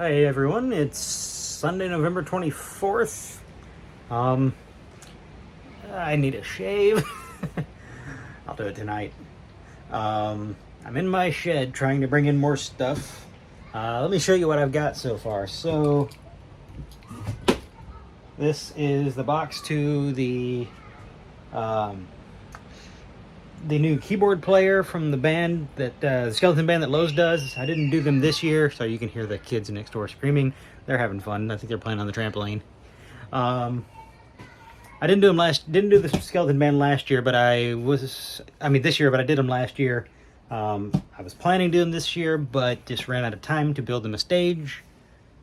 Hi everyone, it's Sunday, November 24th. I need a shave. I'll do it tonight. I'm in my shed trying to bring in more stuff. Let me show you what I've got so far. So, this is the box to the new keyboard player from the band that the skeleton band that Lowe's does. I didn't do them this year, so you can hear the kids next door screaming. They're having fun. I think they're playing on the trampoline. I didn't do the skeleton band last year, but this year, but I did them last year. I was planning to do them this year, but just ran out of time to build them a stage.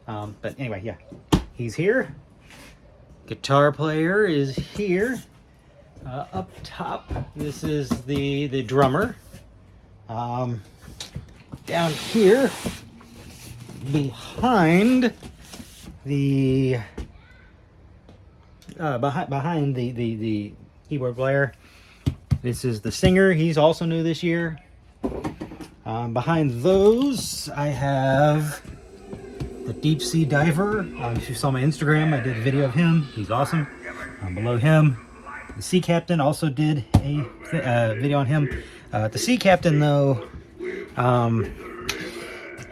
But anyway, yeah, he's here. Guitar player is here. Up top, this is the drummer. Down here, behind the keyboard player, this is the singer. He's also new this year. Behind those, I have the deep sea diver. If you saw my Instagram, I did a video of him. He's awesome. Below him, the sea captain, also did a video on him. The sea captain, though,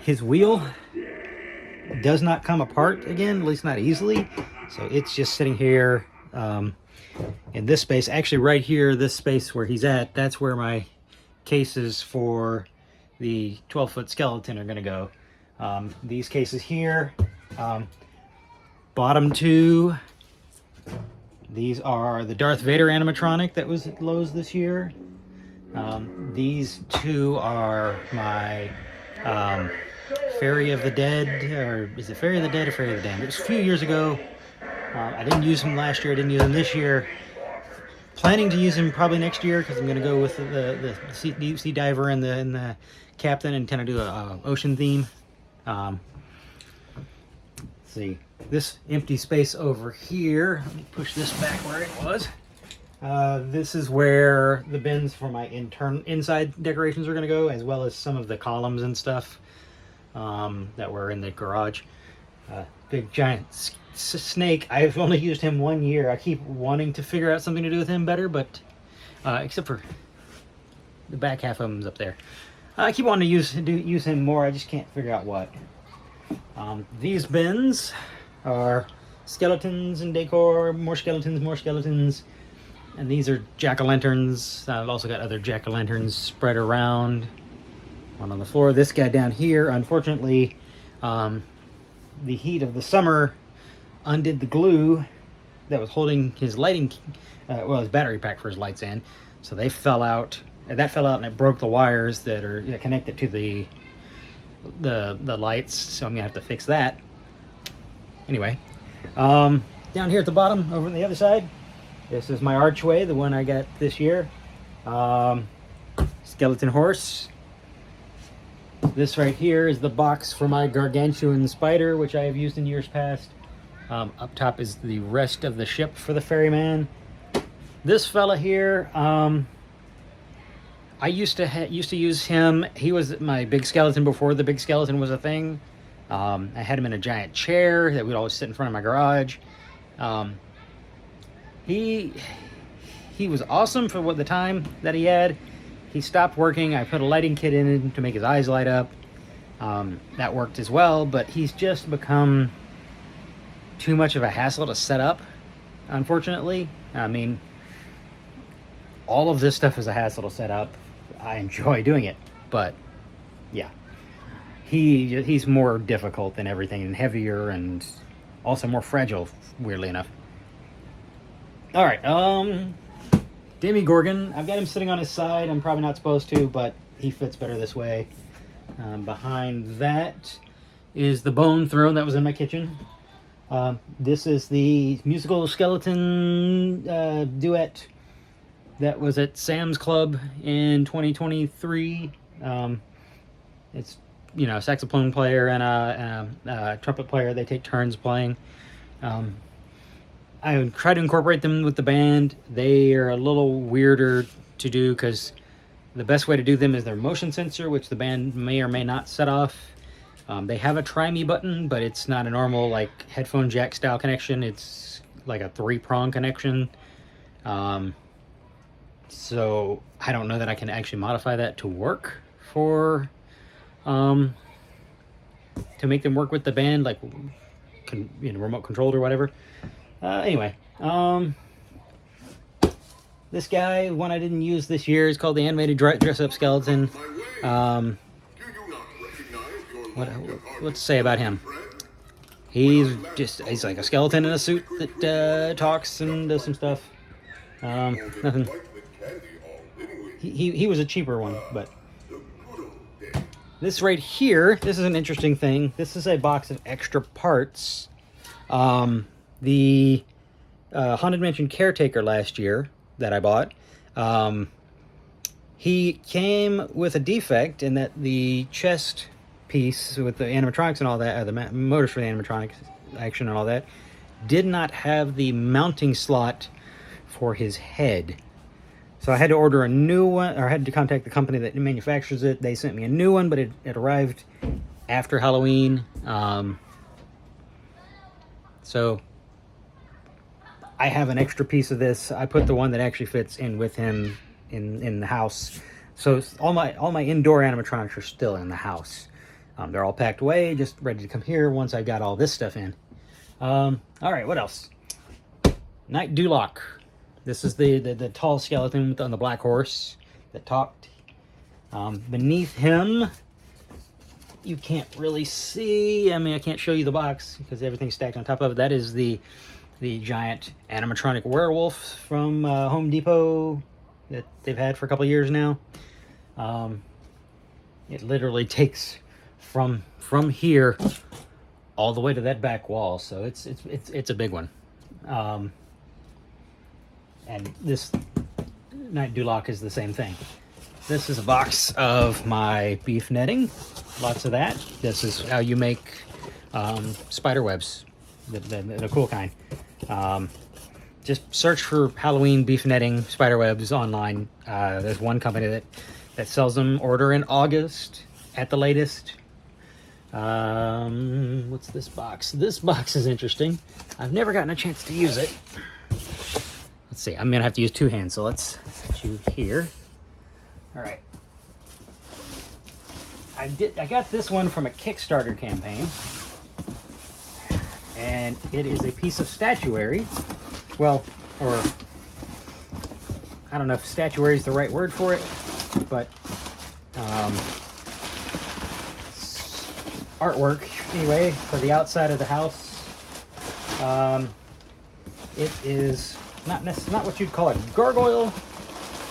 his wheel does not come apart again, at least not easily. So it's just sitting here in this space. Actually, right here, this space where he's at, that's where my cases for the 12-foot skeleton are going to go. These cases here, bottom two, these are the Darth Vader animatronic that was at Lowe's this year. These two are my Fairy of the Dead, or is it Fairy of the Dead or Fairy of the Damned? It was a few years ago. I didn't use them last year, I didn't use them this year. Planning to use them probably next year, because I'm going to go with the deep sea diver and the captain and kind of do a ocean theme. Let's see, this empty space over here, let me push this back where it was. This is where the bins for my inside decorations are going to go, as well as some of the columns and stuff that were in the garage. Big giant snake. I've only used him 1 year. I keep wanting to figure out something to do with him better, but except for the back half of him's up there. I keep wanting to use him more. I just can't figure out what. These bins are skeletons and decor. More skeletons. And these are jack-o'-lanterns. I've also got other jack-o'-lanterns spread around. One on the floor. This guy down here, unfortunately, the heat of the summer undid the glue that was holding his lighting, his battery pack for his lights in. So they fell out. That fell out and it broke the wires that are connected to the lights. So I'm gonna have to fix that. Anyway, down here at the bottom, over on the other side, this is my archway, the one I got this year. Skeleton horse. This right here is the box for my gargantuan spider, which I have used in years past. Up top is the rest of the ship for the ferryman. This fella here, I used to use him. He was my big skeleton before the big skeleton was a thing. I had him in a giant chair that would always sit in front of my garage. He was awesome for the time that he had. He stopped working. I put a lighting kit in him to make his eyes light up. That worked as well, but he's just become too much of a hassle to set up, unfortunately. I mean, all of this stuff is a hassle to set up. I enjoy doing it, but yeah, he's more difficult than everything, and heavier, and also more fragile, weirdly enough. All right, Demogorgon. I've got him sitting on his side. I'm probably not supposed to, but he fits better this way. Behind that is the bone throne that was in my kitchen. This is the musical skeleton duet that was at Sam's Club in 2023. It's, a saxophone player and a trumpet player. They take turns playing. I would try to incorporate them with the band. They are a little weirder to do because the best way to do them is their motion sensor, which the band may or may not set off. They have a try me button, but it's not a normal like headphone jack style connection. It's like a 3-prong connection. So I don't know that I can actually modify that to work for to make them work with the band, like remote controlled or whatever. Anyway, this guy, one I didn't use this year, is called the Animated Dress-Up Skeleton. What to say about him? He's like a skeleton in a suit that talks and does some stuff. Nothing. He was a cheaper one, but this right here, this is an interesting thing. This is a box of extra parts. The Haunted Mansion Caretaker last year that I bought, he came with a defect in that the chest piece with the animatronics and all that, the motors for the animatronics action and all that, did not have the mounting slot for his head. So I had to order a new one, or I had to contact the company that manufactures it. They sent me a new one, but it arrived after Halloween. So I have an extra piece of this. I put the one that actually fits in with him in the house. So all my indoor animatronics are still in the house. They're all packed away, just ready to come here once I got all this stuff in. All right, what else? Knight Duloc. This is the tall skeleton on the black horse that talked. Beneath him, you can't really see. I mean, I can't show you the box because everything's stacked on top of it. That is the giant animatronic werewolf from Home Depot that they've had for a couple of years now. It literally takes from here all the way to that back wall, so it's a big one. And this Knight Duloc is the same thing. This is a box of my beef netting, lots of that. This is how you make spider webs, the cool kind. Just search for Halloween beef netting spider webs online. There's one company that sells them. Order in August at the latest. What's this box? This box is interesting. I've never gotten a chance to use it. Let's see, I'm gonna have to use two hands, so let's set you here. All right. I got this one from a Kickstarter campaign, and it is a piece of statuary. Well, or I don't know if statuary is the right word for it, but artwork anyway for the outside of the house. It is not what you'd call a gargoyle.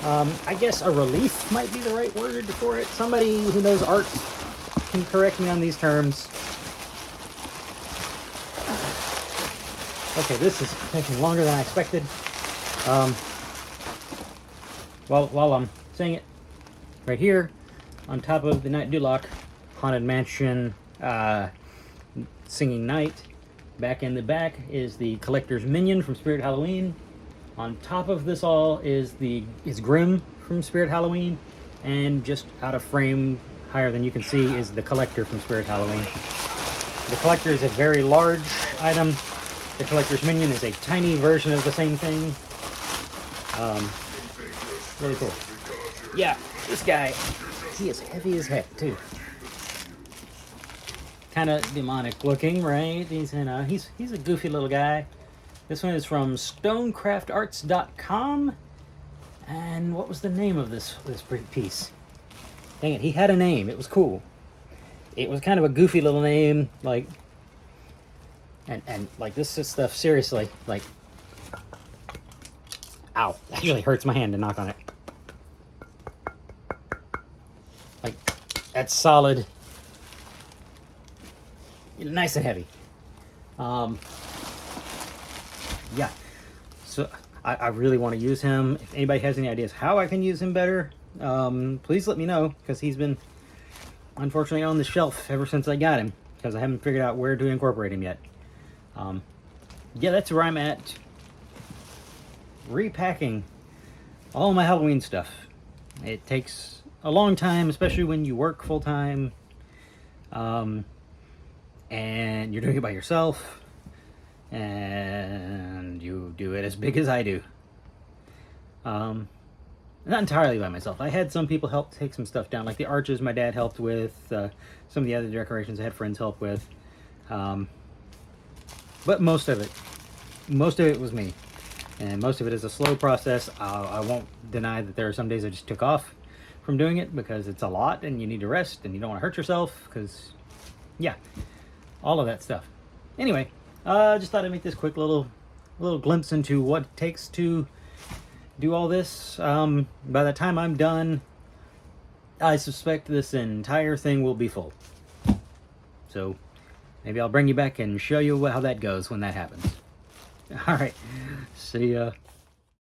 I guess a relief might be the right word for it. Somebody who knows art can correct me on these terms. Okay, this is taking longer than I expected. While I'm saying it, right here, on top of the Knight Duloc, Haunted Mansion Singing Knight. Back in the back is the Collector's Minion from Spirit Halloween. On top of this all is Grim from Spirit Halloween, and just out of frame, higher than you can see, is the Collector from Spirit Halloween. The Collector is a very large item. The Collector's Minion is a tiny version of the same thing. Really cool. Yeah, this guy, he is heavy as heck too. Kind of demonic looking, right? He's a goofy little guy. This one is from stonecraftarts.com. And what was the name of this piece? Dang it, he had a name. It was cool. It was kind of a goofy little name, like, and like this stuff, seriously, like, ow, that really hurts my hand to knock on it. Like, that's solid. Nice and heavy. Yeah, so I really want to use him. If anybody has any ideas how I can use him better, please let me know, because he's been unfortunately on the shelf ever since I got him, because I haven't figured out where to incorporate him yet. Yeah, that's where I'm at, repacking all my Halloween stuff. It takes a long time, especially when you work full-time. and you're doing it by yourself, and you do it as big as I do. Not entirely by myself. I had some people help take some stuff down, like the arches my dad helped with, some of the other decorations I had friends help with. But most of it was me. And most of it is a slow process. I won't deny that there are some days I just took off from doing it because it's a lot and you need to rest and you don't want to hurt yourself because, yeah, all of that stuff. Anyway, just thought I'd make this quick little glimpse into what it takes to do all this. By the time I'm done, I suspect this entire thing will be full. So maybe I'll bring you back and show you how that goes when that happens. All right, see ya.